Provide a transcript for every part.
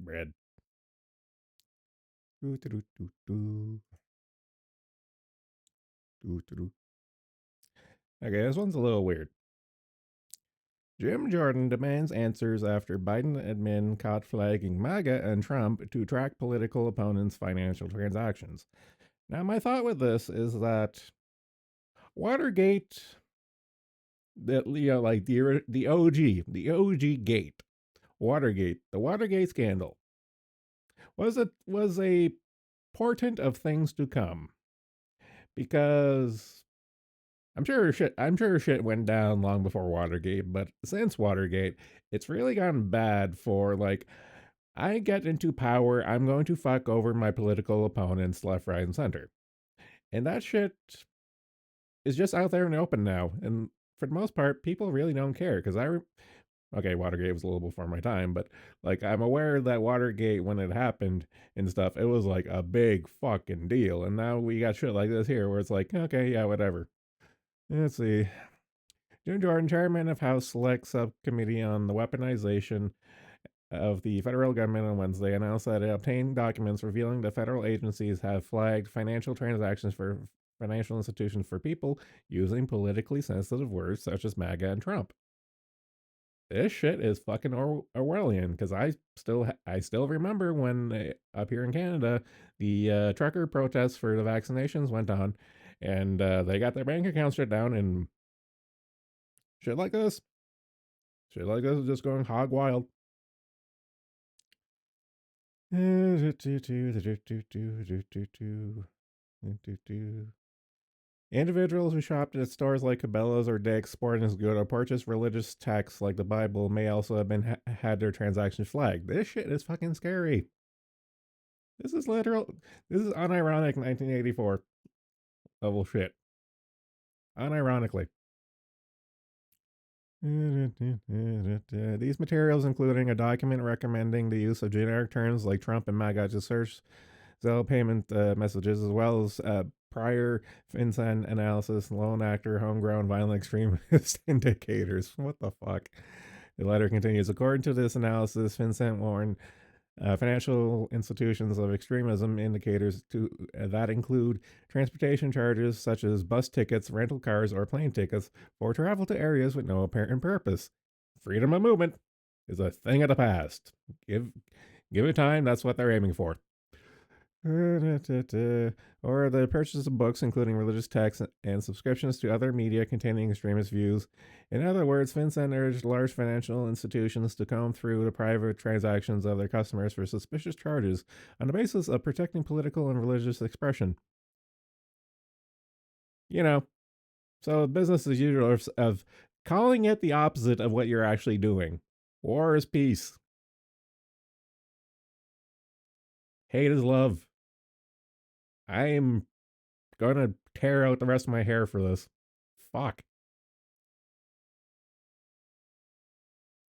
bread. Doo, doo, doo, doo, doo. Doo, doo, doo. Okay, this one's a little weird. Jim Jordan demands answers after Biden admin caught flagging MAGA and Trump to track political opponents' financial transactions. Now, my thought with this is that Watergate, like the OG gate, Watergate, the Watergate scandal, was a portent of things to come because I'm sure shit went down long before Watergate, but since Watergate, it's really gotten bad for like I get into power, I'm going to fuck over my political opponents left, right, and center. And that shit is just out there in the open now. And for the most part, people really don't care because okay, Watergate was a little before my time, but like I'm aware that Watergate, when it happened and stuff, it was like a big fucking deal. And now we got shit like this here where it's like, okay, yeah, whatever. Let's see. Jim Jordan, chairman of House Select Subcommittee on the Weaponization of the federal government on Wednesday, announced that it obtained documents revealing that federal agencies have flagged financial transactions for financial institutions for people using politically sensitive words such as MAGA and Trump. This shit is fucking Orwellian because I still remember when up here in Canada the trucker protests for the vaccinations went on, and they got their bank accounts shut down and shit like this. Shit like this is just going hog wild. Individuals who shopped at stores like Cabela's or Dick's Sporting Goods or purchased religious texts like the Bible may also have been had their transactions flagged. This shit is fucking scary. This is literal. This is unironic 1984 level shit. Unironically. These materials, including a document recommending the use of generic terms like Trump and MAGA to search Zelle payment messages, as well as prior FinCEN analysis, lone actor, homegrown violent extremist indicators. What the fuck? The letter continues. According to this analysis, FinCEN warned financial institutions of extremism indicators that include transportation charges such as bus tickets, rental cars, or plane tickets for travel to areas with no apparent purpose. Freedom of movement is a thing of the past. Give it time. That's what they're aiming for. Or the purchase of books, including religious texts and subscriptions to other media containing extremist views. In other words, FinCEN urged large financial institutions to comb through the private transactions of their customers for suspicious charges on the basis of protecting political and religious expression. You know, so business as usual of calling it the opposite of what you're actually doing. War is peace. Hate is love. I'm gonna tear out the rest of my hair for this. Fuck.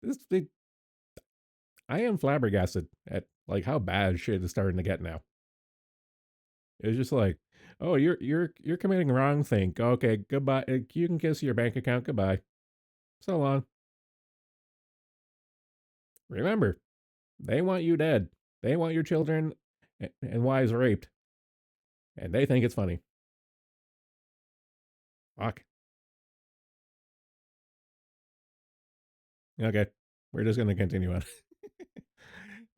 This big. I am flabbergasted at like how bad shit is starting to get now. It's just like, oh, you're committing wrong thing. Okay, goodbye. You can kiss your bank account. Goodbye. So long. Remember, they want you dead. They want your children and wives raped, and they think it's funny. Fuck. Okay, we're just gonna continue on.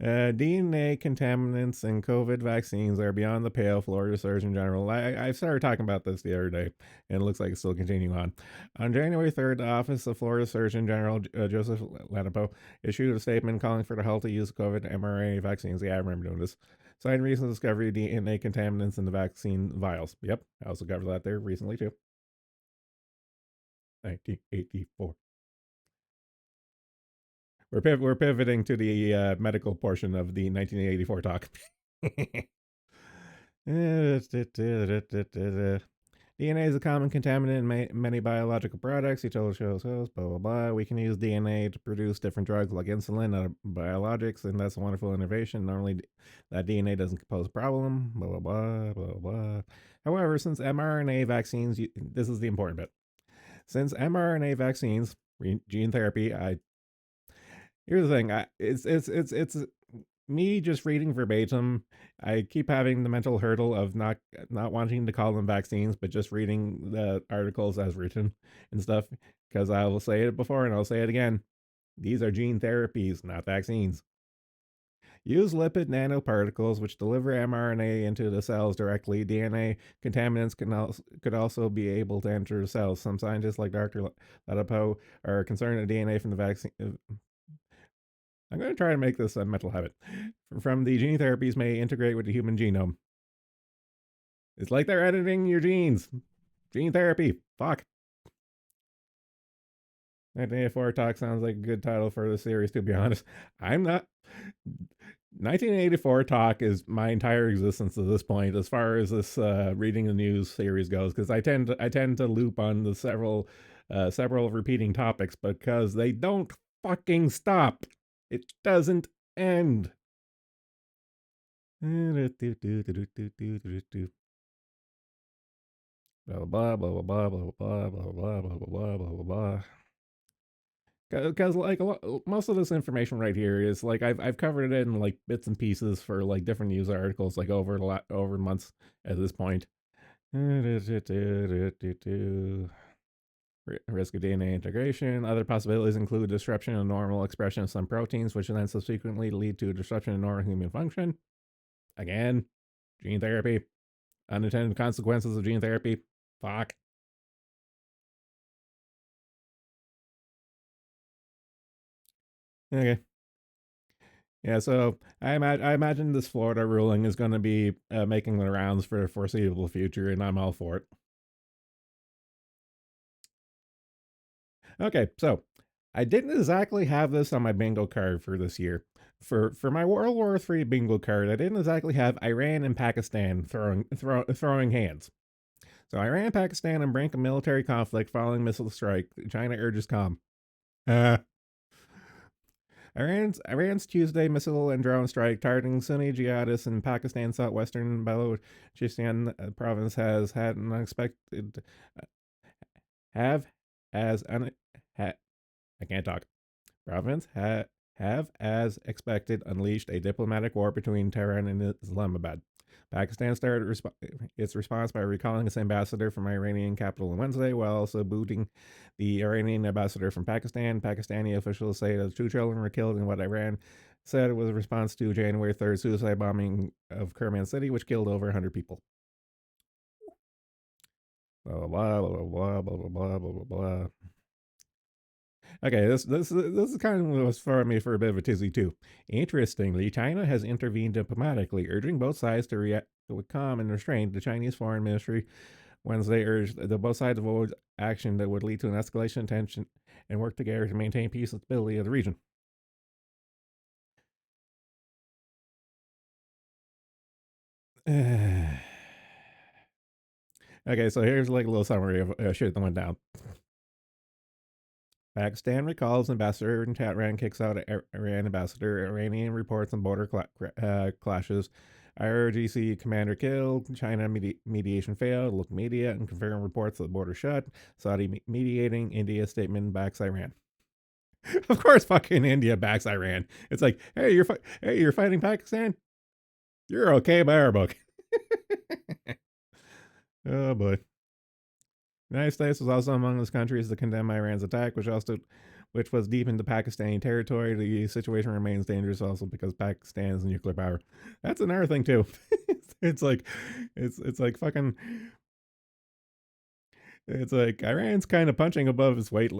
DNA contaminants in COVID vaccines are beyond the pale, Florida Surgeon General. I started talking about this the other day, and it looks like it's still continuing on. On January 3rd, the Office of Florida Surgeon General Joseph Lanapo issued a statement calling for the healthy use of COVID mRNA vaccines. Yeah, I remember doing this. Citing recent discovery of DNA contaminants in the vaccine vials. Yep, I also covered that there recently too. 1984. We're pivoting to the medical portion of the 1984 talk. DNA is a common contaminant in many biological products. He told shows host, blah, blah, blah. We can use DNA to produce different drugs like insulin, other biologics, and that's a wonderful innovation. Normally, that DNA doesn't pose a problem, blah, blah, blah, blah, blah. However, since mRNA vaccines, this is the important bit. Since mRNA vaccines, gene therapy, here's the thing. It's me just reading verbatim, I keep having the mental hurdle of not wanting to call them vaccines, but just reading the articles as written and stuff. Because I will say it before and I'll say it again. These are gene therapies, not vaccines. Use lipid nanoparticles which deliver mRNA into the cells directly. DNA contaminants could also be able to enter the cells. Some scientists, like Dr. Ladapo, are concerned that DNA from the vaccine. I'm going to try to make this a mental habit. From the gene therapies may integrate with the human genome. It's like they're editing your genes. Gene therapy. Fuck. 1984 Talk sounds like a good title for the series, to be honest. I'm not. 1984 Talk is my entire existence at this point, as far as this reading the news series goes, because I tend to loop on the several repeating topics because they don't fucking stop. It doesn't end. Blah blah blah blah blah blah blah blah blah blah blah blah blah. Because like most of this information right here is like I've covered it in like bits and pieces for like different news articles like over months at this point. Risk of DNA integration. Other possibilities include disruption of normal expression of some proteins, which then subsequently lead to a disruption in normal human function. Again, gene therapy. Unintended consequences of gene therapy. Fuck. Okay. Yeah, so I imagine this Florida ruling is going to be making the rounds for the foreseeable future, and I'm all for it. Okay, so I didn't exactly have this on my bingo card for this year. For my World War III bingo card, I didn't exactly have Iran and Pakistan throwing hands. So Iran and Pakistan on brink of military conflict following missile strike. China urges calm. Uh, Iran's Tuesday missile and drone strike targeting Sunni jihadists in Pakistan's southwestern Balochistan province has had an unexpected have as un, ha, I can't talk. Province have as expected unleashed a diplomatic war between Tehran and Islamabad. Pakistan started its response by recalling its ambassador from Iranian capital on Wednesday, while also booting the Iranian ambassador from Pakistan. Pakistani officials say that 2 children were killed in what Iran said was a response to January 3rd suicide bombing of Kerman City, which killed over 100 people. Blah blah blah blah blah blah blah blah blah blah. Okay, this is kind of what's throwing me for a bit of a tizzy too. Interestingly, China has intervened diplomatically, urging both sides to react with calm and restraint. The Chinese Foreign Ministry Wednesday urged the both sides to avoid action that would lead to an escalation of tension and work together to maintain peace and stability of the region. Okay, so here's like a little summary of shit that went down. Pakistan recalls ambassador in Tehran kicks out Iran ambassador. Iranian reports on border clashes. IRGC commander killed. China mediation failed. Look media and confirm reports that the border shut. Saudi mediating. India statement backs Iran. Of course, fucking India backs Iran. It's like, hey, you're fighting Pakistan. You're okay by our book. Oh boy. The United States was also among those countries to condemn Iran's attack, which was deep into Pakistani territory. The situation remains dangerous also because Pakistan is a nuclear power. That's another thing too. it's like it's like fucking it's like Iran's kind of punching above its weight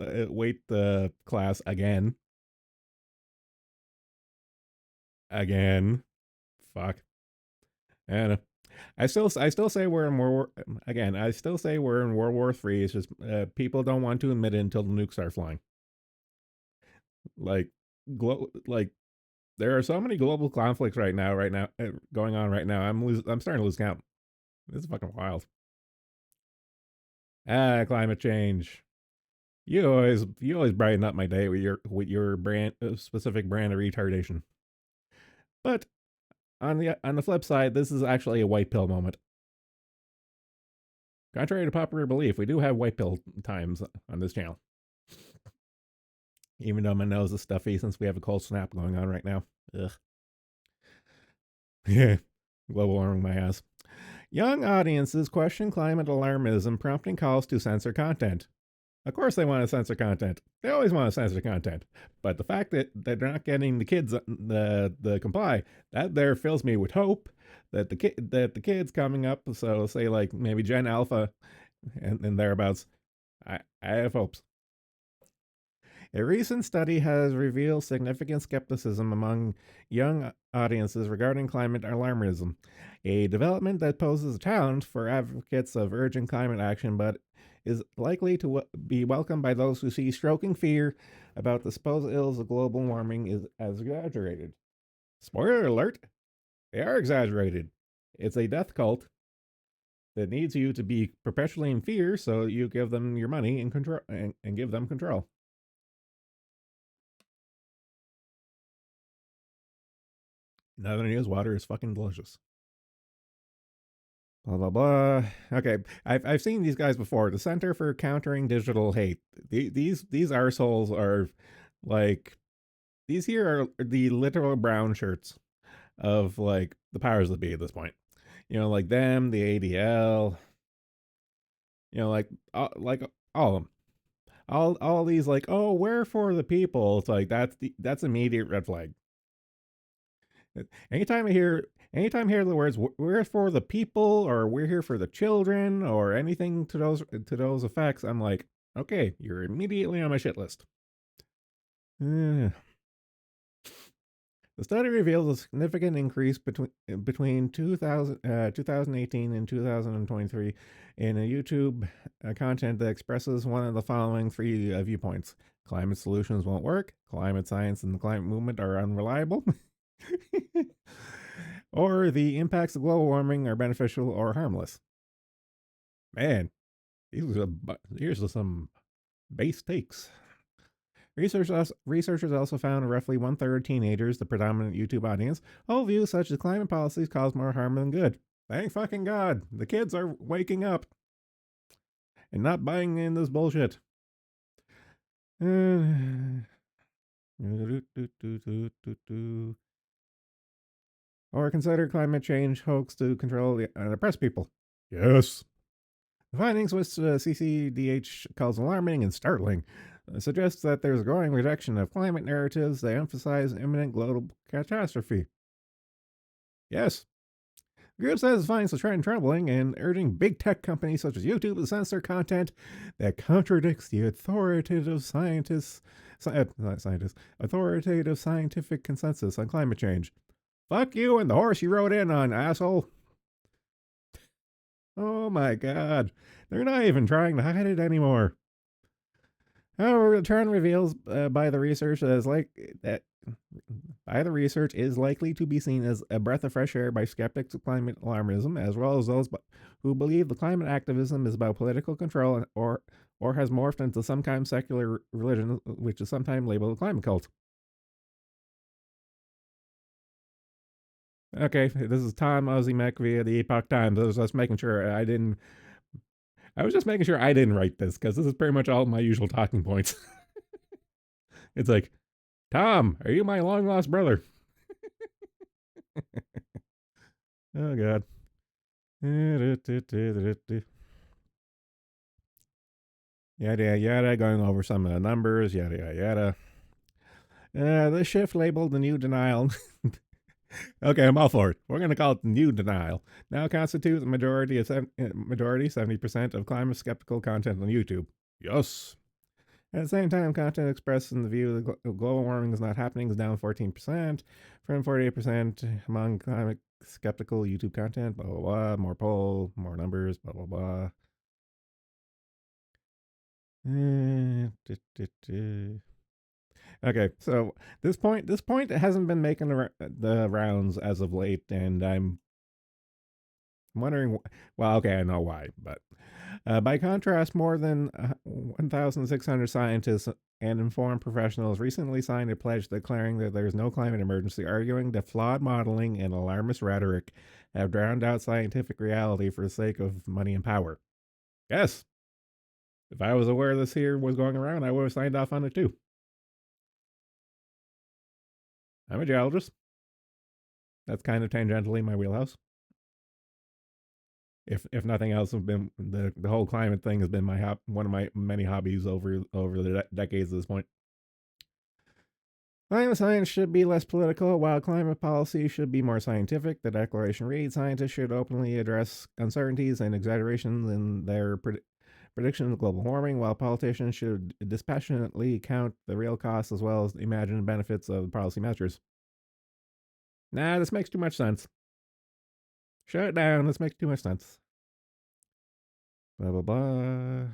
class again. Again. Fuck. And I still say we're in World War again. I still say we're in World War III. It's just people don't want to admit it until the nukes start flying. Like, like there are so many global conflicts right now, going on right now. I'm starting to lose count. This is fucking wild. Climate change. You always brighten up my day with your brand specific brand of retardation. But on the flip side, this is actually a white pill moment. Contrary to popular belief, we do have white pill times on this channel. Even though my nose is stuffy since we have a cold snap going on right now. Ugh. Yeah, global warming my ass. Young audiences question climate alarmism, prompting calls to censor content. Of course, they want to censor content. They always want to censor content. But the fact that they're not getting the kids the comply, that there fills me with hope that the kids coming up, so say like maybe Gen Alpha and thereabouts, I have hopes. A recent study has revealed significant skepticism among young audiences regarding climate alarmism, a development that poses a challenge for advocates of urgent climate action, but is likely to be welcomed by those who see stroking fear about the supposed ills of global warming is as exaggerated. Spoiler alert, they are exaggerated. It's a death cult that needs you to be perpetually in fear, so you give them your money and control and give them control. Another news, water is fucking delicious. Blah blah blah. Okay, I've seen these guys before. The Center for Countering Digital Hate. These arseholes are like these here are the literal brown shirts of like the powers that be at this point. You know, like them, the ADL. You know, like all of them. All these like, oh, we're for the people. It's like that's immediate red flag. Anytime I hear the words "we're for the people" or "we're here for the children" or anything to those effects, I'm like, okay, you're immediately on my shit list. Eh. The study reveals a significant increase between 2018 and 2023 in a YouTube content that expresses one of the following three viewpoints: climate solutions won't work, climate science and the climate movement are unreliable, or the impacts of global warming are beneficial or harmless. Man, here's some base takes. Researchers also found roughly one third of teenagers, the predominant YouTube audience, all views such as climate policies cause more harm than good. Thank fucking God, the kids are waking up and not buying in this bullshit. Or consider climate change hoax to control and oppress people. Yes. The findings, which CCDH calls alarming and startling, suggests that there's a growing rejection of climate narratives that emphasize imminent global catastrophe. Yes, the group says it finds the trend troubling and urging big tech companies such as YouTube to censor content that contradicts the authoritative scientific consensus on climate change. Fuck you and the horse you rode in on, asshole. Oh my god. They're not even trying to hide it anymore. However, the trend reveals by the research is likely to be seen as a breath of fresh air by skeptics of climate alarmism, as well as those who believe the climate activism is about political control or has morphed into some kind of secular religion, which is sometimes labeled a climate cult. Okay, this is Tom Ozymek via the Epoch Times. I was just making sure I didn't. I was just making sure I didn't write this because this is pretty much all my usual talking points. It's like, Tom, are you my long lost brother? Oh God. Yada yada, going over some of the numbers, yada yada yada. The shift labeled the new denial. Okay, I'm all for it. We're going to call it the new denial. Now constitutes a majority 70% of climate skeptical content on YouTube. Yes. At the same time, content expressed in the view that global warming is not happening is down 14% from 48% among climate skeptical YouTube content. Blah blah blah. More poll, more numbers. Blah blah blah. Okay, so this point hasn't been making the rounds as of late, and I'm wondering. Well, okay, I know why, but by contrast, more than 1,600 scientists and informed professionals recently signed a pledge declaring that there's no climate emergency, arguing that flawed modeling and alarmist rhetoric have drowned out scientific reality for the sake of money and power. Yes, if I was aware this here was going around, I would have signed off on it too. I'm a geologist. That's kind of tangentially my wheelhouse. If nothing else, have been the whole climate thing has been one of my many hobbies over the decades at this point. Climate science should be less political, while climate policy should be more scientific. The declaration reads: scientists should openly address uncertainties and exaggerations in their prediction of global warming, while politicians should dispassionately count the real costs as well as the imagined benefits of the policy measures. Nah, this makes too much sense. Shut it down. This makes too much sense. Blah, blah, blah.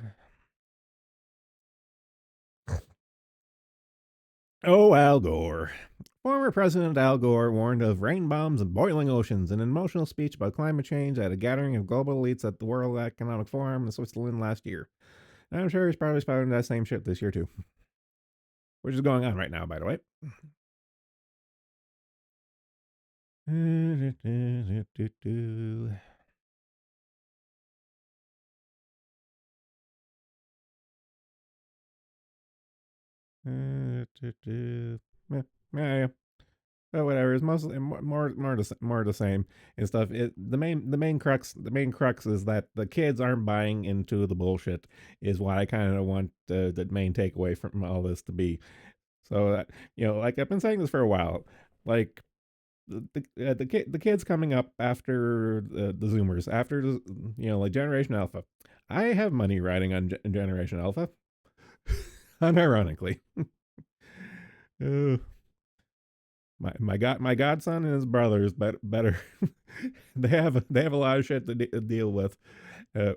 Oh, Al Gore. Former President Al Gore warned of rain bombs and boiling oceans in an emotional speech about climate change at a gathering of global elites at the World Economic Forum in Switzerland last year. And I'm sure he's probably spouting that same shit this year too, which is going on right now, by the way. Yeah, but whatever. It's mostly more the same and stuff. The main crux is that the kids aren't buying into the bullshit. Is what I kind of want the main takeaway from all this to be. So that like I've been saying this for a while, like the kids coming up after the Zoomers, after like Generation Alpha. I have money riding on Generation Alpha, unironically. Uh, my godson and his brothers better they have a lot of shit to deal with uh,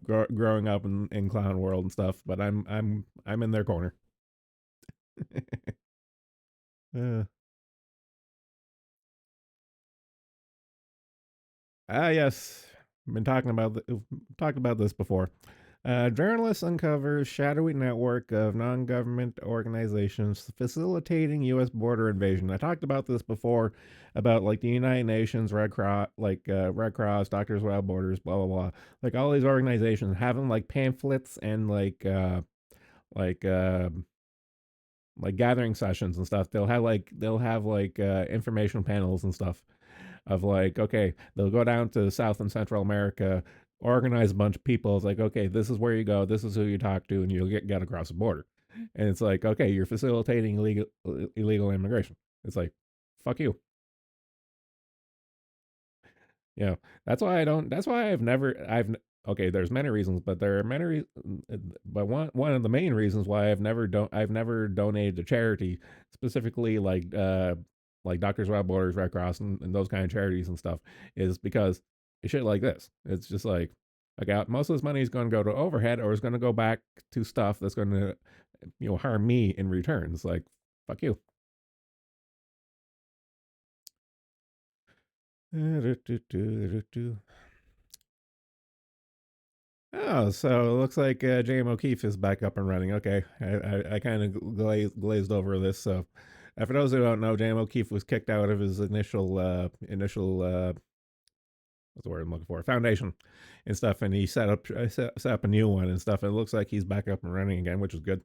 growing up in clown world and stuff, but I'm in their corner. uh, yes, been talked about this before. Journalists uncovers shadowy network of non-government organizations facilitating U.S. border invasion. I talked about this before, about like the United Nations, Red Cross, Red Cross, Doctors Without Borders, blah blah blah. Like all these organizations having like pamphlets and like uh, like gathering sessions and stuff. They'll have informational panels and stuff of like, okay, they'll go down to South and Central America, organize a bunch of people. It's like, okay, this is where you go, this is who you talk to, and you'll get across the border. And it's like, okay, you're facilitating illegal immigration. It's like, fuck you. That's why I don't. That's why Okay, there's many reasons, but there are but one of the main reasons why I've never donated to charity, specifically like Doctors Without Borders, Red Cross, and those kind of charities and stuff, is because shit like this. It's just like, okay, most of this money is going to go to overhead, or it's going to go back to stuff that's going to harm me in return. It's like, fuck you. Oh, so it looks like J.M. O'Keefe is back up and running. Okay, I kind of glazed over this. So, for those who don't know, J.M. O'Keefe was kicked out of his initial what's the word I'm looking for, foundation and stuff, and he set up a new one and stuff. And it looks like he's back up and running again, which is good.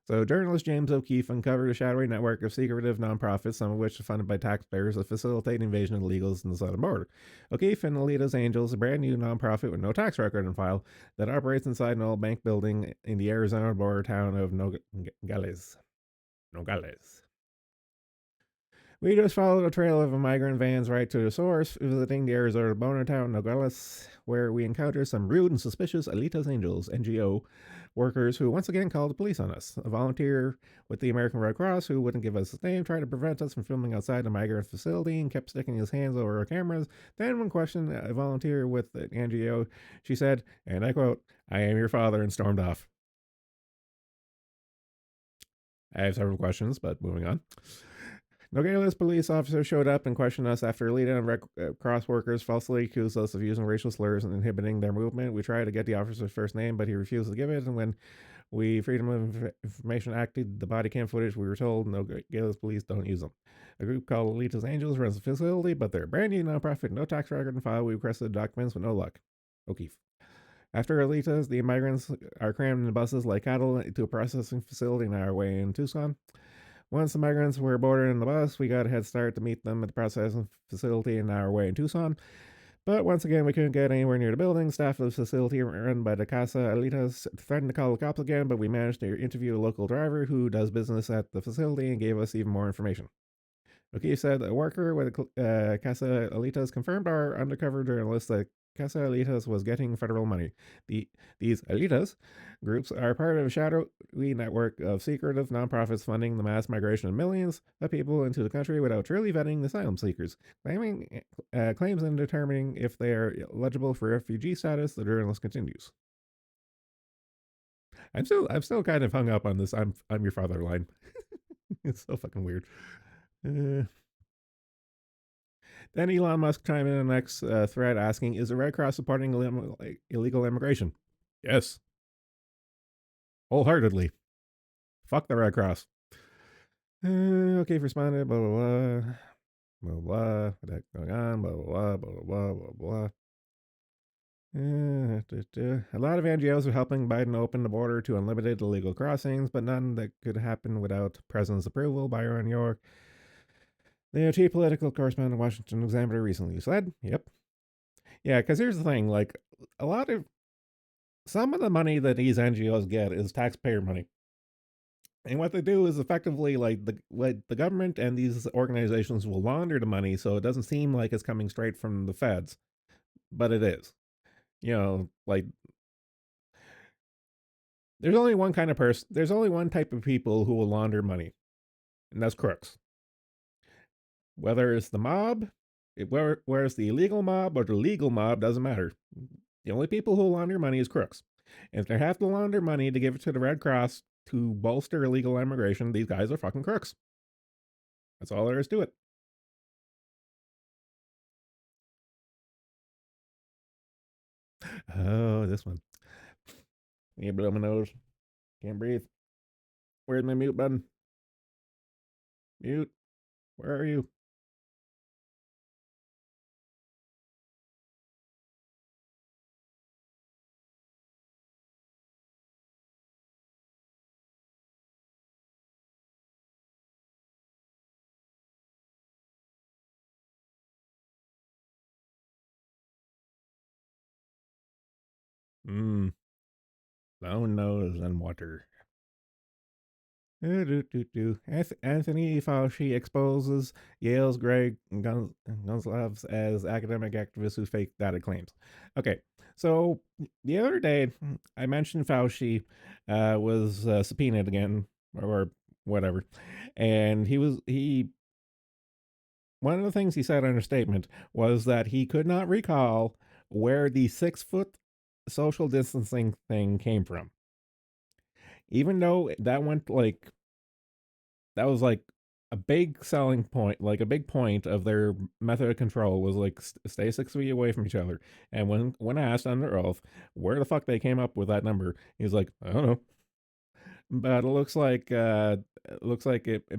So, journalist James O'Keefe uncovered a shadowy network of secretive nonprofits, some of which are funded by taxpayers, that facilitate invasion of illegals in the southern border. O'Keefe and Alita's Angels, a brand new nonprofit with no tax record on file, that operates inside an old bank building in the Arizona border town of Nogales. Nogales. We just followed a trail of migrant vans right to the source, visiting the Arizona border town Nogales, where we encountered some rude and suspicious Alita's Angels NGO workers who once again called the police on us. A volunteer with the American Red Cross, who wouldn't give us his name, tried to prevent us from filming outside the migrant facility and kept sticking his hands over our cameras. Then, when questioned, a volunteer with the NGO, she said, and I quote, "I am your father," and stormed off. I have several questions, but moving on. Nogales police officer showed up and questioned us after Alita and Red Cross workers falsely accused us of using racial slurs and inhibiting their movement. We tried to get the officer's first name, but he refused to give it. And when we Freedom of Information acted the body cam footage, we were told Nogales police don't use them. A group called Alita's Angels runs the facility, but they're a brand new nonprofit, no tax record and file. We requested documents with no luck. O'Keefe. After Alita's, the migrants are crammed in buses like cattle to a processing facility on our way in Tucson. Once the migrants were boarded in the bus, we got a head start to meet them at the processing facility an hour away in Tucson. But once again, we couldn't get anywhere near the building. Staff of the facility run by the Casa Alitas threatened to call the cops again, but we managed to interview a local driver who does business at the facility and gave us even more information. O'Keefe said a worker with Casa Alitas confirmed our undercover journalist that Casa Alitas was getting federal money. These Alitas groups are part of a shadowy network of secretive nonprofits funding the mass migration of millions of people into the country without truly vetting asylum seekers, claiming claims and determining if they are eligible for refugee status. The journalist continues. I'm still kind of hung up on this. I'm your father line. It's so fucking weird. Uh, Then Elon Musk chimed in the next thread asking, "Is the Red Cross supporting illegal immigration?" Yes, wholeheartedly. Fuck the Red Cross. Okay, responded. Blah blah blah. Blah blah. What's going on? Blah blah blah blah blah blah blah. A lot of NGOs are helping Biden open the border to unlimited illegal crossings, but none that could happen without President's approval. Byron York, the chief political correspondent of Washington Examiner, recently said, "Yep, yeah." Because here's the thing: like a lot of some of the money that these NGOs get is taxpayer money. And what they do is effectively like the government and these organizations will launder the money so it doesn't seem like it's coming straight from the feds, but it is. Like there's only one kind of person, there's only one type of people who will launder money, and that's crooks. Whether it's the mob, where it's the illegal mob or the legal mob, doesn't matter. The only people who will launder money is crooks. And if they have to launder money to give it to the Red Cross to bolster illegal immigration, these guys are fucking crooks. That's all there is to it. Oh, this one. You blow my nose. Can't breathe. Where's my mute button? Mute. Where are you? Mmm. Bone nose and water. Anthony Fauci exposes Yale's Greg Gonzalez as academic activist who fake data claims. Okay, so the other day I mentioned Fauci was subpoenaed again or whatever, and he one of the things he said in a statement was that he could not recall where the 6 foot social distancing thing came from, even though that was like a big selling point, like a big point of their method of control was like stay 6 feet away from each other. And when asked under oath where the fuck they came up with that number, he's like, I don't know, but it looks like it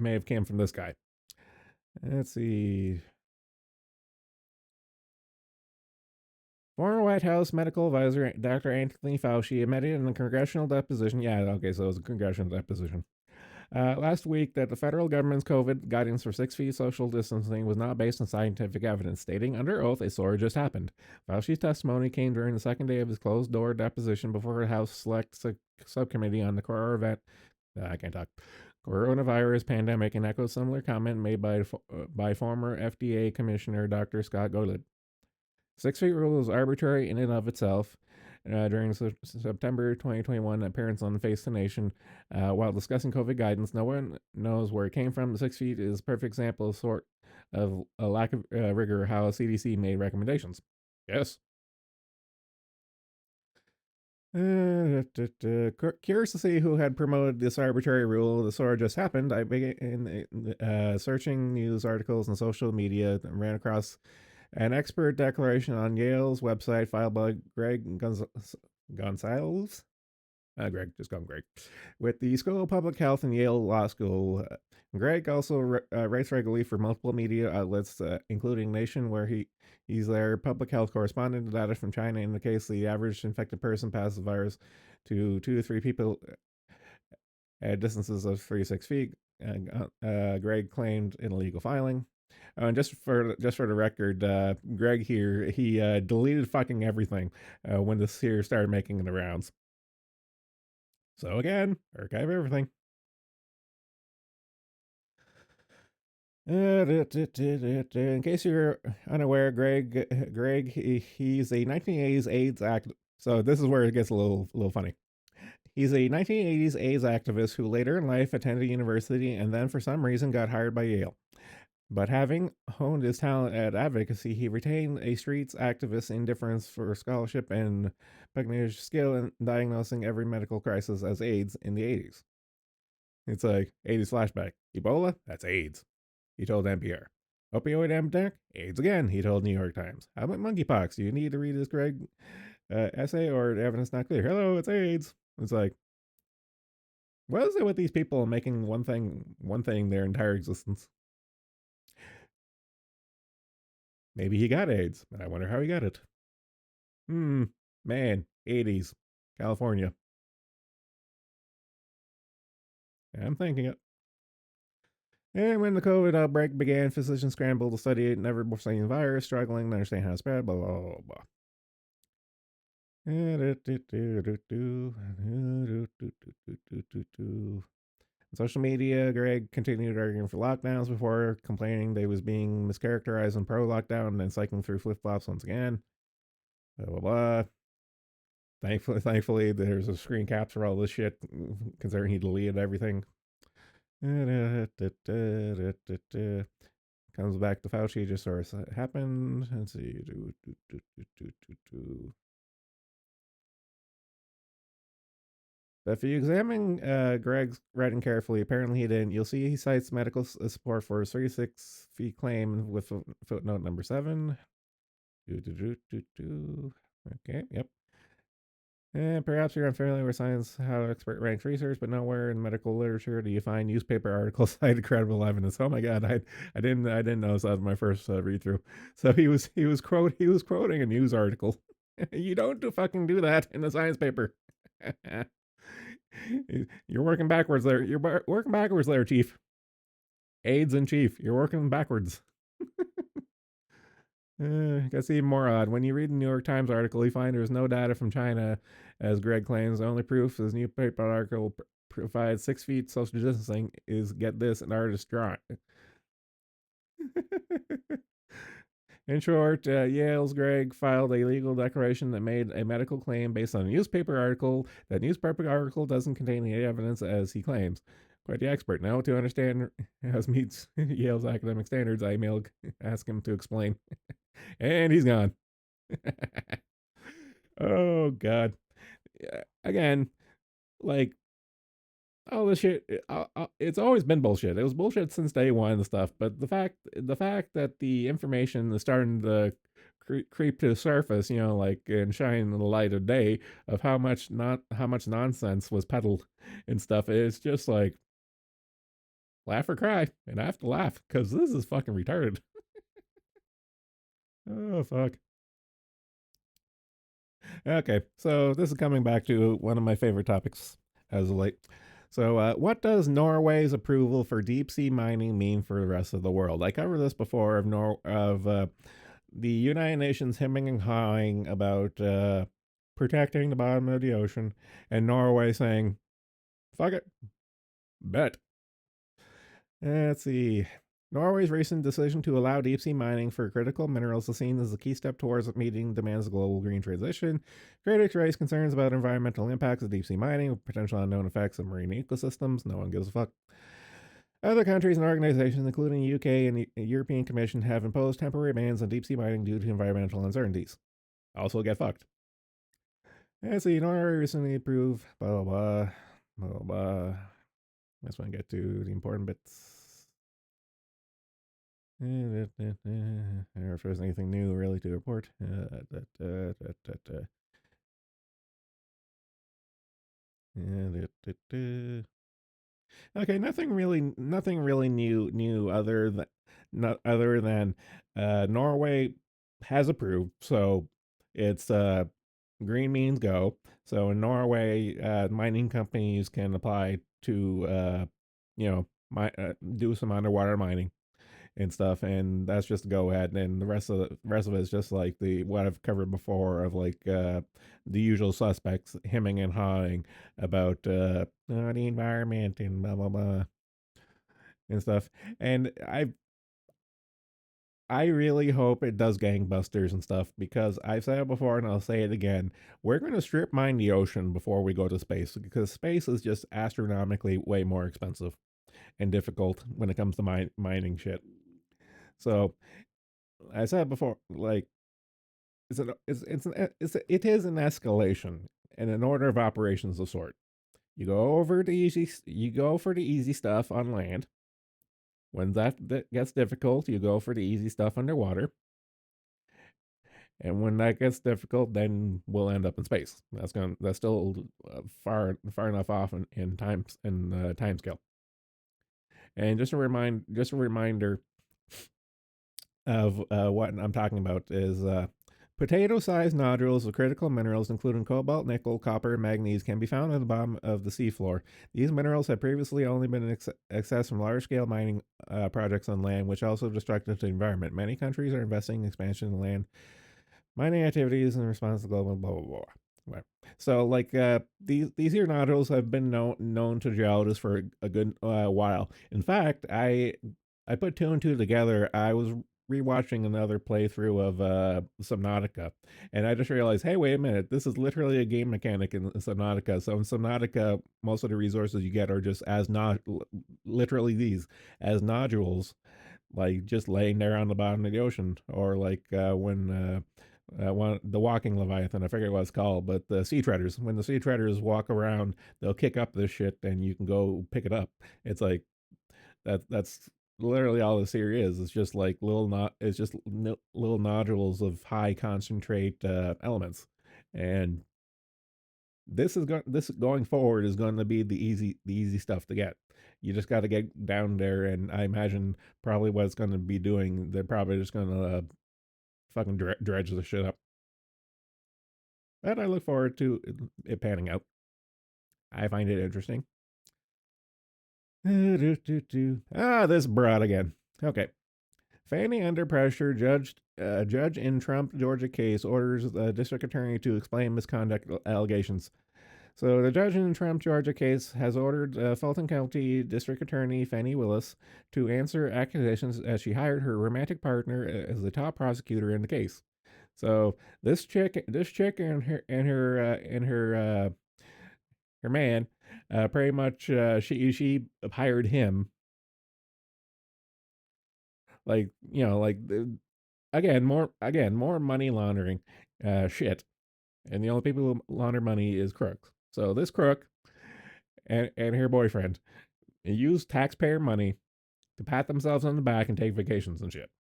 may have came from this guy. Let's see. Former White House medical advisor Dr. Anthony Fauci admitted in a congressional deposition. Yeah, okay, so it was a congressional deposition last week that the federal government's COVID guidance for 6 feet social distancing was not based on scientific evidence, stating under oath a story just happened. Fauci's testimony came during the second day of his closed door deposition before the House Select Subcommittee on the I can't talk. Coronavirus pandemic, and echoed similar comment made by former FDA Commissioner Dr. Scott Gottlieb. 6 feet rule is arbitrary in and of itself. During September 2021 appearance on Face the Nation, while discussing COVID guidance, no one knows where it came from. The 6 feet is a perfect example of a lack of rigor how CDC made recommendations. Yes. Curious to see who had promoted this arbitrary rule. The story just happened. I began searching news articles and social media and ran across an expert declaration on Yale's website filed by Greg Gonzalez. Greg, just call him Greg, with the School of Public Health and Yale Law School. Greg also writes regularly for multiple media outlets, including Nation, where he's their public health correspondent. Data from China indicates the average infected person passes the virus to 2 to 3 people at distances of 3 to 6 feet. Greg claimed an illegal filing. And just for the record, Greg here, he deleted fucking everything when this here started making the rounds. So again, archive everything. In case you're unaware, he's a 1980s AIDS act. So this is where it gets a little funny. He's a 1980s AIDS activist who later in life attended university and then for some reason got hired by Yale. But having honed his talent at advocacy, he retained a streets activist indifference for scholarship and pugnacious skill in diagnosing every medical crisis as AIDS in the 80s. It's like 80s flashback. Ebola? That's AIDS, he told NPR. Opioid epidemic? AIDS again, he told New York Times. How about monkeypox? Do you need to read this Greg essay or the evidence not clear? Hello, it's AIDS. It's like, what is it with these people making one thing their entire existence? Maybe he got AIDS, but I wonder how he got it. Man, 80s, California. Yeah, I'm thinking it. And when the COVID outbreak began, physicians scrambled to study it, never before seen virus, struggling to understand how to spread, blah, blah, blah, blah. Social media, Greg continued arguing for lockdowns before complaining they was being mischaracterized and pro-lockdown and then cycling through flip-flops once again. Blah, blah, blah. Thankfully, there's a screen caps for all this shit, considering he deleted everything. Comes back to Fauci, just sort of happened. Let's see. But if you examine Greg's writing carefully, apparently he didn't. You'll see he cites medical support for his 36 fee claim with footnote number 7. Okay, yep. And perhaps you're unfamiliar with science, how expert ranks research, but nowhere in medical literature do you find newspaper articles cited credible evidence. Oh my god, I didn't know that was my first read through. So he was quoting a news article. You don't fucking do that in a science paper. You're working backwards there. You're working backwards there, Chief. AIDS in chief. You're working backwards. Gets even more odd. When you read the New York Times article, you find there's no data from China, as Greg claims. The only proof his newspaper article provides 6 feet social distancing is, get this, an artist's drawing. In short, Yale's Greg filed a legal declaration that made a medical claim based on a newspaper article. That newspaper article doesn't contain any evidence, as he claims. Quite the expert. Now, to understand how it meets Yale's academic standards, I ask him to explain. And he's gone. Oh god. Again, like, all this shit, it's always been bullshit. It was bullshit since day one and stuff. But the fact that the information is starting to creep to the surface, like, and shine the light of day of how much nonsense was peddled and stuff, is just like laugh or cry, and I have to laugh because this is fucking retarded. Oh fuck. Okay, so this is coming back to one of my favorite topics as of late. So, what does Norway's approval for deep sea mining mean for the rest of the world? I covered this before of the United Nations hemming and hawing about protecting the bottom of the ocean, and Norway saying, "Fuck it, bet." Let's see. Norway's recent decision to allow deep sea mining for critical minerals is seen as a key step towards meeting demands of global green transition. Critics raise concerns about environmental impacts of deep sea mining, potential unknown effects of marine ecosystems. No one gives a fuck. Other countries and organizations, including the UK and the European Commission, have imposed temporary bans on deep sea mining due to environmental uncertainties. Also, get fucked. Let's see. Norway recently approved. Blah blah blah. Blah blah blah. Let's want to get to the important bits. I don't know if there's anything new really to report. Okay, nothing really new other than Norway has approved. So it's green means go. So in Norway, mining companies can apply to do some underwater mining and stuff, and that's just a go ahead. And the rest of it is just like the what I've covered before of like the usual suspects hemming and hawing about the environment and blah blah blah and stuff. And I really hope it does gangbusters and stuff because I've said it before and I'll say it again. We're going to strip mine the ocean before we go to space because space is just astronomically way more expensive and difficult when it comes to mining shit. So I said before, like it is an escalation and an order of operations of sort. You go for the easy stuff on land. When that gets difficult, you go for the easy stuff underwater. And when that gets difficult, then we'll end up in space. That's still far enough off in time scale. And just a reminder of what I'm talking about is potato-sized nodules of critical minerals, including cobalt, nickel, copper, and manganese, can be found at the bottom of the seafloor. These minerals have previously only been accessed from large-scale mining projects on land, which also destructive to the environment. Many countries are investing in expansion in land mining activities in response to global blah blah blah. Right. So like these here nodules have been known to geologists for a good while. In fact, I put two and two together. I was rewatching another playthrough of Subnautica, and I just realized, hey, wait a minute, this is literally a game mechanic in Subnautica. So in Subnautica, most of the resources you get are just literally these as nodules, like just laying there on the bottom of the ocean, or like when the walking leviathan, I forget what it's called, but the sea treaders. When the sea treaders walk around, they'll kick up this shit, and you can go pick it up. It's like that's literally all this here is. It's just like it's just little nodules of high concentrate elements, and this going forward is going to be the easy stuff to get. You just got to get down there, and I imagine probably what it's going to be doing. They're probably just going to fucking dredge the shit up. But I look forward to it panning out. I find it interesting. This broad again. Okay. Fannie under pressure. Judge in Trump Georgia case orders the district attorney to explain misconduct allegations. So the judge in Trump Georgia case has ordered Fulton County District Attorney Fannie Willis to answer accusations as she hired her romantic partner as the top prosecutor in the case. So this chick and her man, pretty much she hired him, like more money laundering, shit, and the only people who launder money is crooks. So this crook and her boyfriend use taxpayer money to pat themselves on the back and take vacations and shit.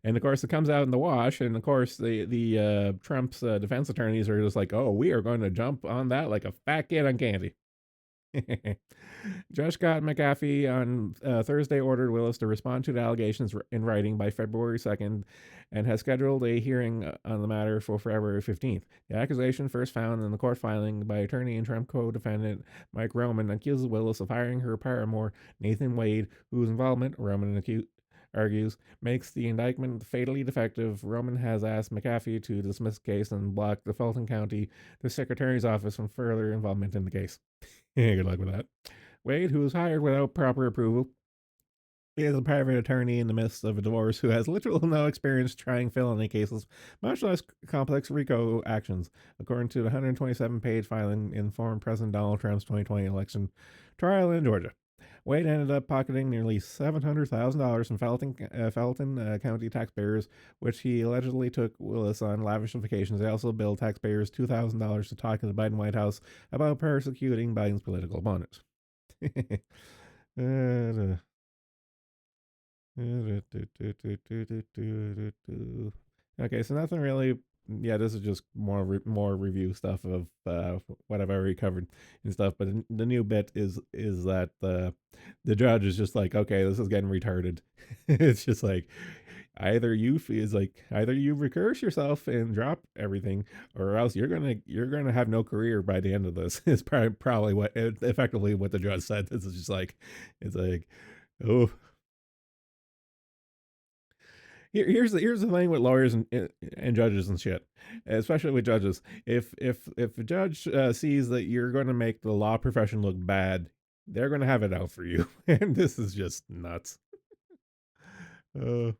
And of course, it comes out in the wash, and of course, the Trump's defense attorneys are just like, "Oh, we are going to jump on that like a fat kid on candy." Judge Scott McAfee on Thursday ordered Willis to respond to the allegations in writing by February 2nd and has scheduled a hearing on the matter for February 15th. The accusation, first found in the court filing by attorney and Trump co defendant Mike Roman, accuses Willis of hiring her paramour, Nathan Wade, whose involvement, argues, makes the indictment fatally defective. Roman has asked McAfee to dismiss the case and block the Fulton County the Secretary's office from further involvement in the case. Good luck with that. Wade, who was hired without proper approval, is a private attorney in the midst of a divorce who has little to no experience trying felony cases, much less complex RICO actions, according to the 127-page filing in former President Donald Trump's 2020 election trial in Georgia. Wade ended up pocketing nearly $700,000 from Felton County taxpayers, which he allegedly took Willis on lavish vacations. They also billed taxpayers $2,000 to talk to the Biden White House about persecuting Biden's political opponents. Okay, so nothing really. Yeah, this is just more review stuff of what I've already covered and stuff. But the new bit is that the judge is just like, okay, this is getting retarded. It's just like either you recurse yourself and drop everything, or else you're gonna have no career by the end of this. Is probably what effectively what the judge said. This is just like it's like oh here's the thing with lawyers and judges and shit, especially with judges. If a judge sees that you're going to make the law profession look bad, they're going to have it out for you, and this is just nuts. Uh,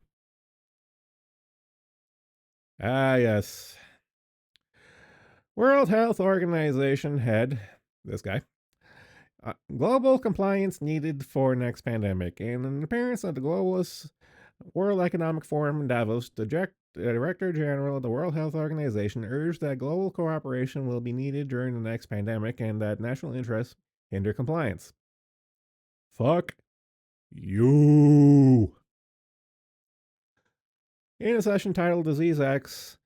yes, World Health Organization head, this guy. Global compliance needed for next pandemic. In an appearance at the globalist World Economic Forum in Davos, the Director General of the World Health Organization urged that global cooperation will be needed during the next pandemic and that national interests hinder compliance. Fuck you. In a session titled Disease X,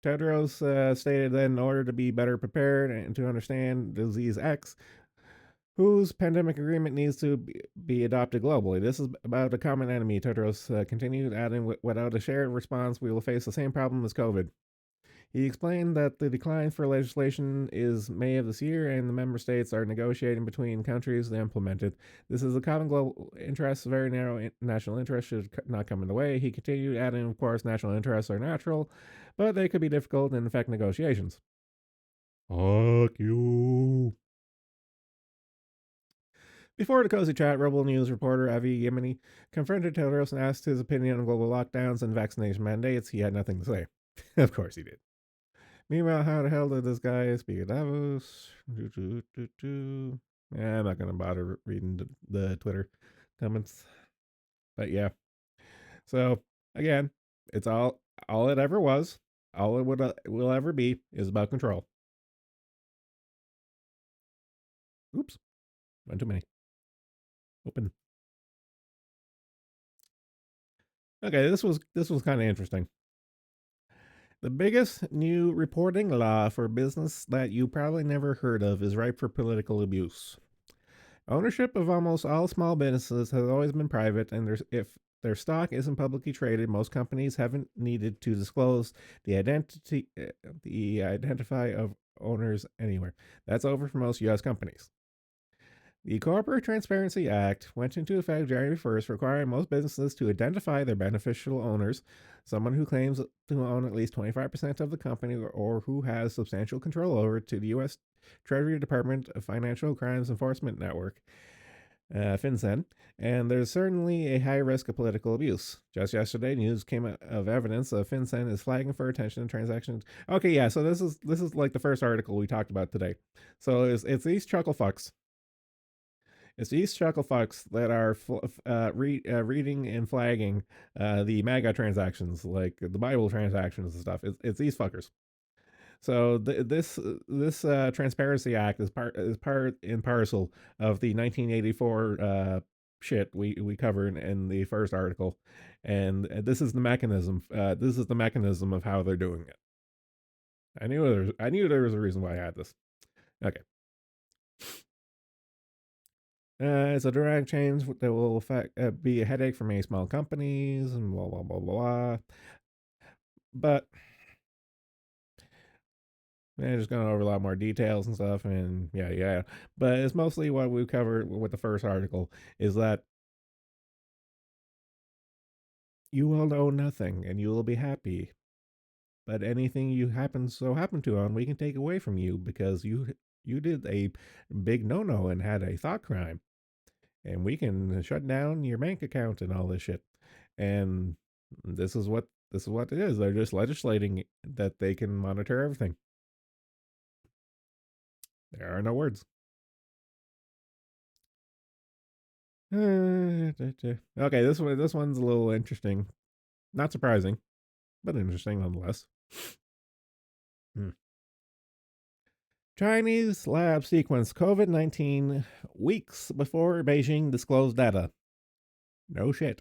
Tedros stated that in order to be better prepared and to understand Disease X, whose pandemic agreement needs to be adopted globally. This is about a common enemy, Tedros continued, adding, without a shared response, we will face the same problem as COVID. He explained that the decline for legislation is May of this year, and the member states are negotiating between countries to implement it. This is a common global interest, very narrow national interest should not come in the way. He continued, adding, of course, national interests are natural, but they could be difficult and affect negotiations. Fuck you. Before the Cozy Chat, Rebel News reporter Avi Yemeni confronted Tedros and asked his opinion on global lockdowns and vaccination mandates. He had nothing to say. Of course he did. Meanwhile, how the hell did this guy speak at Davos? Yeah, I'm not going to bother reading the Twitter comments. But yeah. So, again, it's all it ever was. All it will ever be is about control. Oops. One too many. Open. Okay, this was kind of interesting. The biggest new reporting law for business that you probably never heard of is ripe for political abuse. Ownership of almost all small businesses has always been private, and if their stock isn't publicly traded, most companies haven't needed to disclose the identify of owners anywhere. That's over for most U.S. companies. The Corporate Transparency Act went into effect January 1st, requiring most businesses to identify their beneficial owners, someone who claims to own at least 25% of the company or who has substantial control over it, to the U.S. Treasury Department of Financial Crimes Enforcement Network, FinCEN, and there's certainly a high risk of political abuse. Just yesterday, news came of evidence of FinCEN is flagging for attention to transactions. Okay, yeah, so this is like the first article we talked about today. So it's these chuckle fucks. It's these chuckle fucks that are reading and flagging the MAGA transactions, like the Bible transactions and stuff. It's these fuckers. So this Transparency Act is part and parcel of the 1984 shit we covered in the first article, and this is the mechanism. This is the mechanism of how they're doing it. I knew there was a reason why I had this. Okay. It's a direct change that will be a headache for many small companies and blah blah blah blah. But just going over a lot more details and stuff, and yeah. But it's mostly what we covered with the first article is that you will know nothing and you will be happy. But anything you happen to own, we can take away from you because you did a big no and had a thought crime, and we can shut down your bank account and all this shit. And this is what it is. They're just legislating that they can monitor everything. There are no words. Okay, this one's a little interesting. Not surprising, but interesting nonetheless. Hmm. Chinese lab sequenced COVID-19 weeks before Beijing disclosed data. No shit.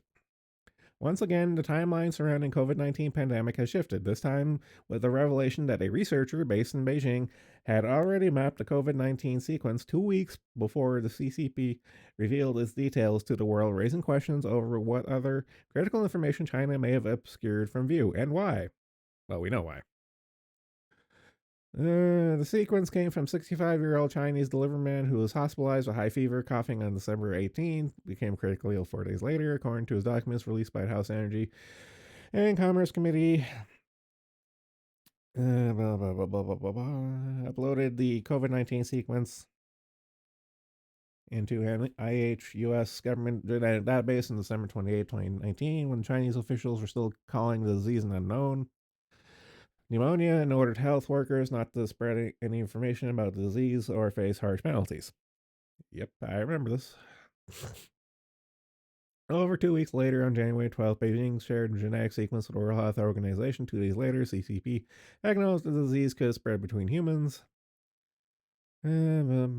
Once again, the timeline surrounding COVID-19 pandemic has shifted, this time with the revelation that a researcher based in Beijing had already mapped the COVID-19 sequence 2 weeks before the CCP revealed its details to the world, raising questions over what other critical information China may have obscured from view and why. Well, we know why. The sequence came from 65-year-old Chinese deliverman who was hospitalized with high fever, coughing on December 18th, became critically ill 4 days later, according to his documents released by the House Energy and Commerce Committee. Blah, blah, blah, blah, blah, blah, blah. Uploaded the COVID-19 sequence into an IH US government database in December 28, 2019, when Chinese officials were still calling the disease an unknown pneumonia and ordered health workers not to spread any information about the disease or face harsh penalties. Yep, I remember this. Over 2 weeks later, on January 12th, Beijing shared a genetic sequence with the World Health Organization. 2 days later, CCP acknowledged the disease could spread between humans. Yada,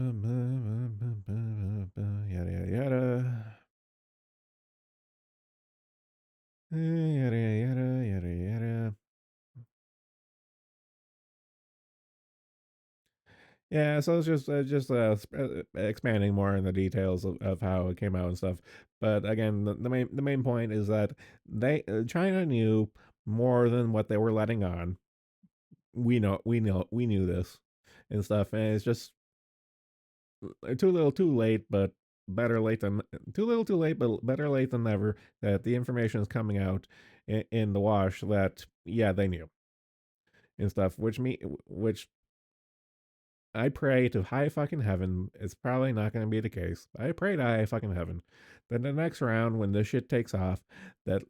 yada, yada. Yada, yada, yada, yada. Yeah, so it's just expanding more on the details of how it came out and stuff. But again, the main point is that China knew more than what they were letting on. We knew this and stuff, and it's just too little, too late. But better late than too little, too late. But better late than never. That the information is coming out in the wash. That yeah, they knew and stuff. Which I pray to high fucking heaven. It's probably not going to be the case. I pray to high fucking heaven that the next round, when this shit takes off, that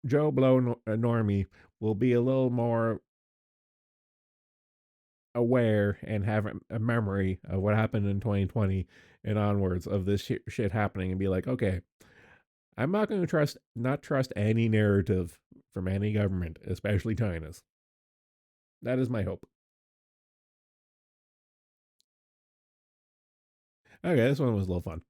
Joe Blow Normie will be a little more aware and have a memory of what happened in 2020 and onwards of this shit happening and be like, okay, I'm not going to trust any narrative from any government, especially China's. That is my hope. Okay, this one was a little fun.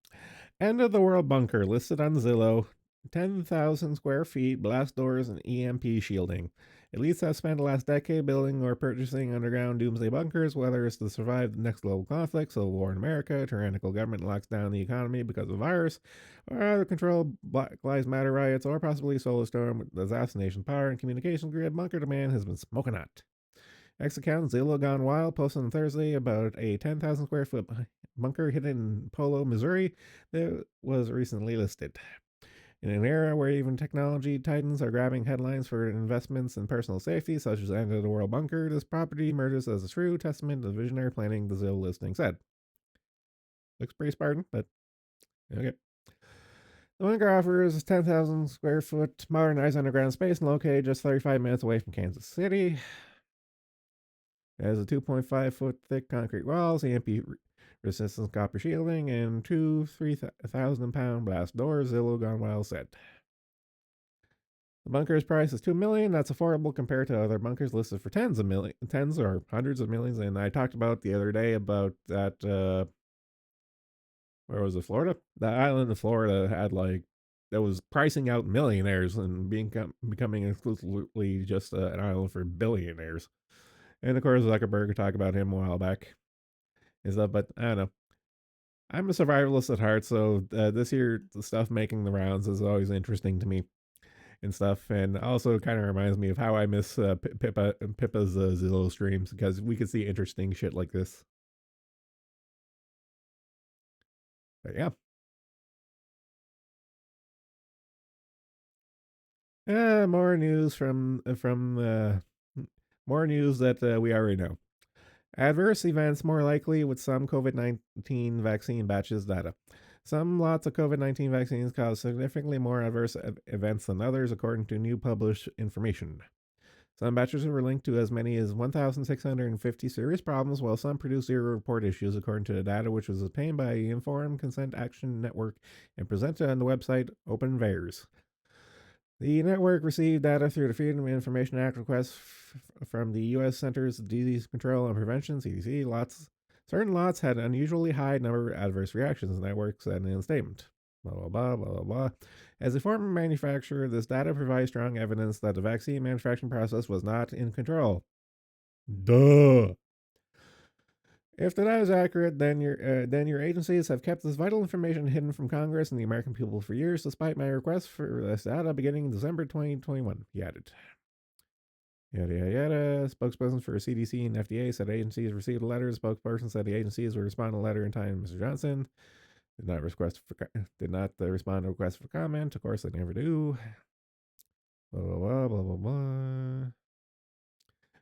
End of the world bunker listed on Zillow. 10,000 square feet, blast doors, and EMP shielding. Elites have spent the last decade building or purchasing underground doomsday bunkers, whether it's to survive the next global conflict, civil war in America, tyrannical government locks down the economy because of a virus, or out of control Black Lives Matter riots, or possibly solar storm with assassination power and communication grid. Bunker demand has been smoking hot. X account Zillow Gone Wild posted on Thursday about a 10,000 square foot bunker hidden in Polo, Missouri that was recently listed. In an era where even technology titans are grabbing headlines for investments in personal safety, such as End of the World Bunker, this property emerges as a true testament to the visionary planning, the Zillow listing said. Looks pretty Spartan, but okay. The bunker offers 10,000 square foot modernized underground space and located just 35 minutes away from Kansas City. It has a 2.5 foot thick concrete walls, EMP resistance copper shielding, and two 3,000 pound blast doors, Zillow Gone Wild said. The bunker's price is $2 million. That's affordable compared to other bunkers listed for tens or hundreds of millions. And I talked about the other day about that. Where was it? Florida. That island of Florida had that was pricing out millionaires and becoming exclusively just an island for billionaires. And of course, Zuckerberg talked about him a while back and stuff. But I don't know. I'm a survivalist at heart, so this year the stuff making the rounds is always interesting to me and stuff, and also kind of reminds me of how I miss Pippa's Zillow streams because we could see interesting shit like this. But yeah, more news from more news that we already know. Adverse events more likely with some COVID-19 vaccine batches data. Some lots of COVID-19 vaccines cause significantly more adverse events than others, according to new published information. Some batches were linked to as many as 1,650 serious problems, while some produced zero report issues, according to the data which was obtained by the Informed Consent Action Network and presented on the website OpenVAERS. The network received data through the Freedom of Information Act request from the U.S. Centers of Disease Control and Prevention (CDC). Certain lots had an unusually high number of adverse reactions, the network said in a statement. blah, blah, blah, blah, blah, blah. As a former manufacturer, this data provides strong evidence that the vaccine manufacturing process was not in control. Duh. If the data is accurate, then your agencies have kept this vital information hidden from Congress and the American people for years, despite my request for this data beginning in December 2021. He added. Yada yada yada. Spokesperson for CDC and FDA said agencies received a letter. The spokesperson said the agencies will respond to the letter in time. Mr. Johnson did not respond to request for comment. Of course, they never do. Blah blah blah blah blah blah.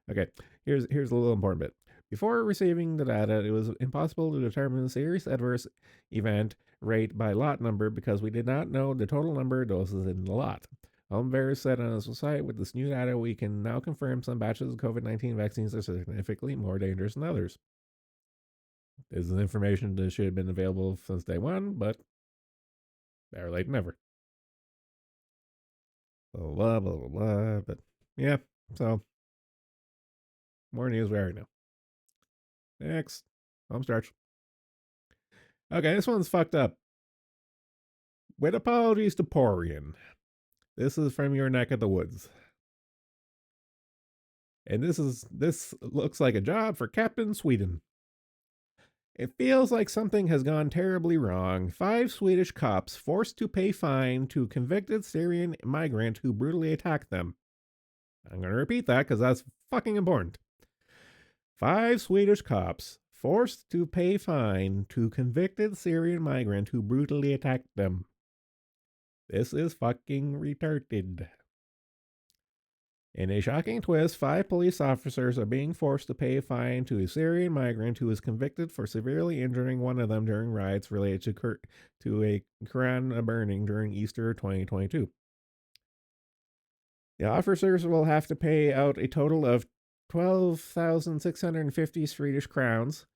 Okay, here's a little important bit. Before receiving the data, it was impossible to determine the serious adverse event rate by lot number because we did not know the total number of doses in the lot. Bear said on his site, with this new data, we can now confirm some batches of COVID-19 vaccines are significantly more dangerous than others. This is information that should have been available since day one, but better late than never. Blah, blah, blah, blah, blah. But yeah, so more news we already know. Next, home stretch. Okay, this one's fucked up. With apologies to Porian. This is from your neck of the woods. And this looks like a job for Captain Sweden. It feels like something has gone terribly wrong. 5 Swedish cops forced to pay fine to convicted Syrian migrant who brutally attacked them. I'm going to repeat that because that's fucking important. 5 Swedish cops forced to pay fine to convicted Syrian migrant who brutally attacked them. This is fucking retarded. In a shocking twist, 5 police officers are being forced to pay a fine to a Syrian migrant who was convicted for severely injuring one of them during riots related to a Quran burning during Easter 2022. The officers will have to pay out a total of 12,650 Swedish crowns,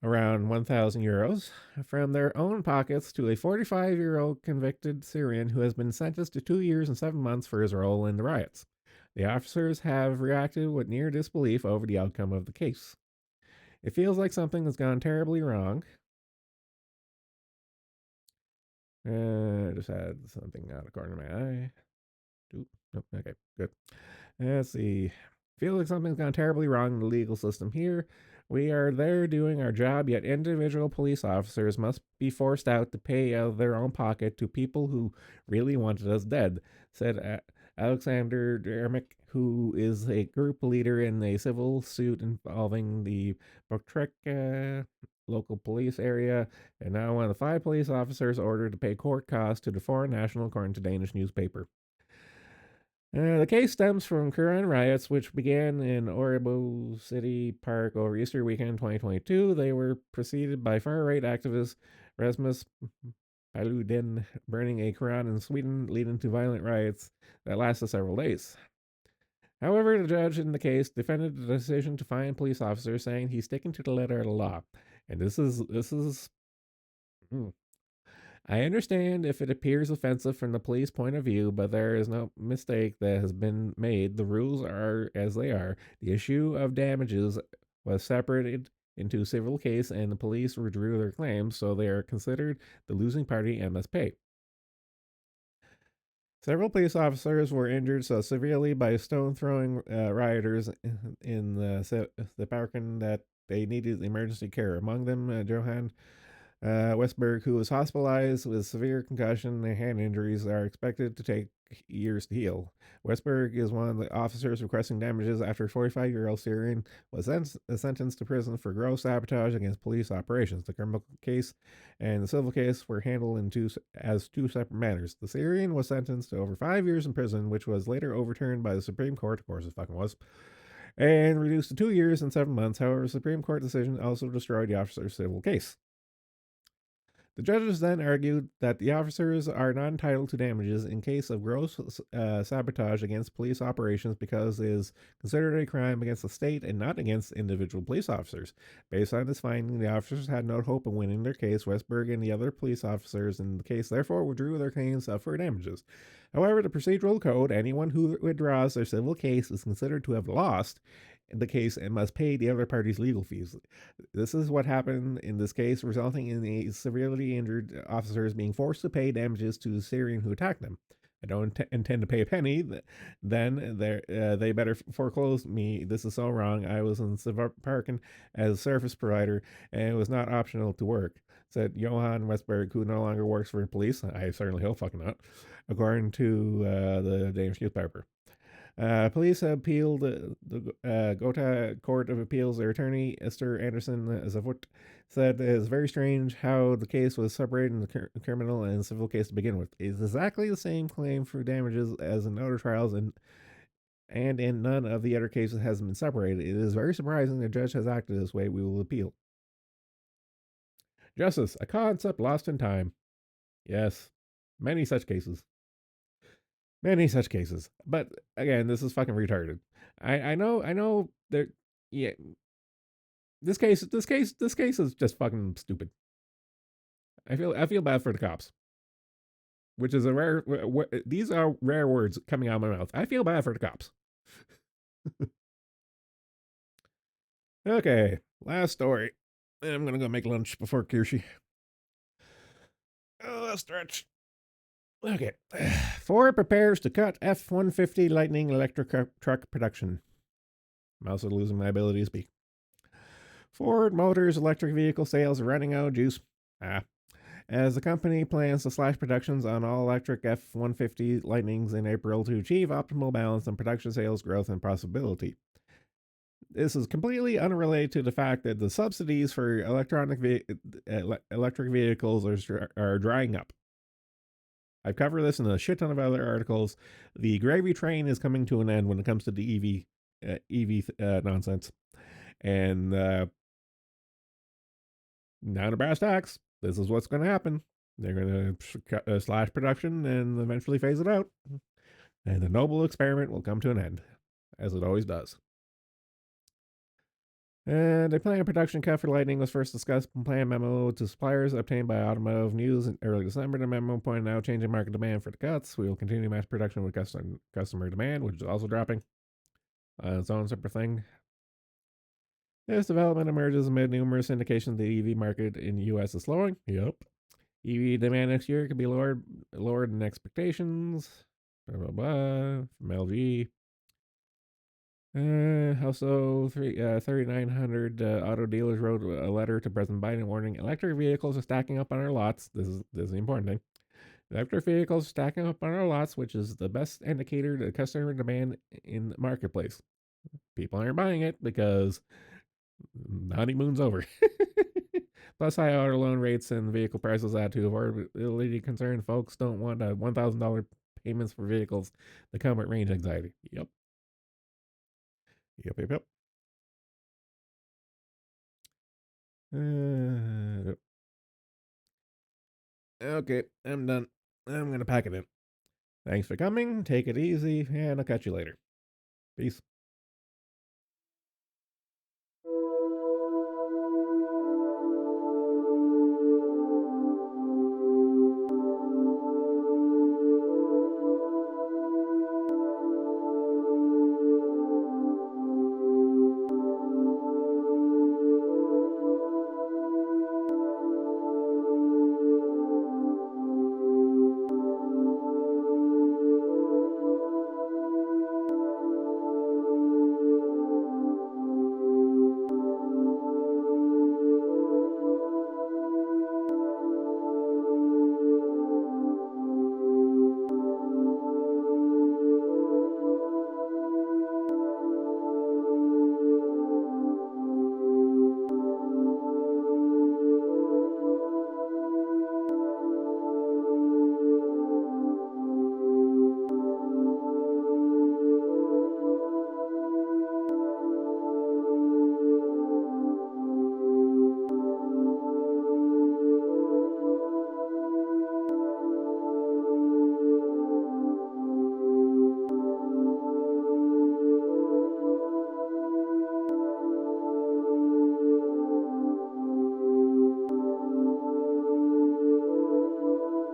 around 1,000 euros, from their own pockets to a 45-year-old convicted Syrian who has been sentenced to 2 years and 7 months for his role in the riots. The officers have reacted with near disbelief over the outcome of the case. It feels like something has gone terribly wrong. I just had something out of the corner of my eye. Nope, okay, good. Let's see. Feels like something's gone terribly wrong in the legal system here. We are there doing our job, yet individual police officers must be forced out to pay out of their own pocket to people who really wanted us dead, said Alexander Dermick, who is a group leader in a civil suit involving the Bottrek local police area, and now one of the 5 police officers ordered to pay court costs to the foreign national, according to Danish newspaper. The case stems from current riots, which began in Örebro City Park over Easter weekend 2022. They were preceded by far-right activist Rasmus Paludan burning a Quran in Sweden, leading to violent riots that lasted several days. However, the judge in the case defended the decision to fine police officers, saying he's sticking to the letter of the law. And this is I understand if it appears offensive from the police point of view, but there is no mistake that has been made. The rules are as they are. The issue of damages was separated into a civil case, and the police withdrew their claims, so they are considered the losing party and must pay. Several police officers were injured so severely by stone-throwing rioters in the Parken that they needed emergency care. Among them, Johan Westberg, who was hospitalized with severe concussion and hand injuries, are expected to take years to heal. Westberg is one of the officers requesting damages after a 45-year-old Syrian was sentenced to prison for gross sabotage against police operations. The criminal case and the civil case were handled in two separate matters. The Syrian was sentenced to over 5 years in prison, which was later overturned by the Supreme Court, of course it fucking was, and reduced to 2 years and 7 months. However, the Supreme Court decision also destroyed the officer's civil case. The judges then argued that the officers are not entitled to damages in case of gross sabotage against police operations because it is considered a crime against the state and not against individual police officers. Based on this finding, the officers had no hope of winning their case. Westberg and the other police officers in the case therefore withdrew their claims for damages. However, the procedural code, anyone who withdraws their civil case is considered to have lost the case and must pay the other party's legal fees. This is what happened in this case, resulting in the severely injured officers being forced to pay damages to the Syrian who attacked them. I don't intend to pay a penny. Then they better foreclose me. This is so wrong. I was in Parkin as a service provider, and it was not optional to work, said Johann Westberg, who no longer works for the police. I certainly hope fucking not, according to the Danish newspaper. Police appealed the Gotha Court of Appeals. Their attorney, Esther Anderson Zavut, said it is very strange how the case was separated in the criminal and civil case to begin with. It's exactly the same claim for damages as in other trials, and in none of the other cases has been separated. It is very surprising the judge has acted this way. We will appeal. Justice, a concept lost in time. Yes, many such cases. Many such cases. But again, this is fucking retarded. I know there yeah, this case is just fucking stupid. I feel bad for the cops, which is a rare these are rare words coming out of my mouth. I feel bad for the cops. Okay, last story. I'm gonna go make lunch before Kirshi. Oh, stretch. Okay. Ford prepares to cut F-150 Lightning electric truck production. I'm also losing my ability to speak. Ford Motors electric vehicle sales are running out of juice. As the company plans to slash productions on all electric F-150 Lightnings in April to achieve optimal balance in production sales growth and profitability. This is completely unrelated to the fact that the subsidies for electric vehicles are drying up. I've covered this in a shit ton of other articles. The gravy train is coming to an end when it comes to the EV nonsense. And now to brass tacks, this is what's going to happen. They're going to slash production and eventually phase it out. And the noble experiment will come to an end, as it always does. And a planned production cut for Lightning was first discussed in plan memo to suppliers obtained by Automotive News in early December. The memo pointed out changing market demand for the cuts. We will continue mass production with customer demand, which is also dropping. Its own separate thing. This development emerges amid numerous indications the EV market in the U.S. is slowing. Yep. EV demand next year could be lower than expectations. Blah, blah, blah. From LG. Also, 3,900 auto dealers wrote a letter to President Biden warning electric vehicles are stacking up on our lots. This is the important thing. Electric vehicles are stacking up on our lots, which is the best indicator to customer demand in the marketplace. People aren't buying it because the honeymoon's over. Plus, high auto loan rates and vehicle prices add to affordability concern. Folks don't want $1,000 payments for vehicles that come with range anxiety. Yep. Okay, I'm done. I'm going to pack it in. Thanks for coming. Take it easy, and I'll catch you later. Peace.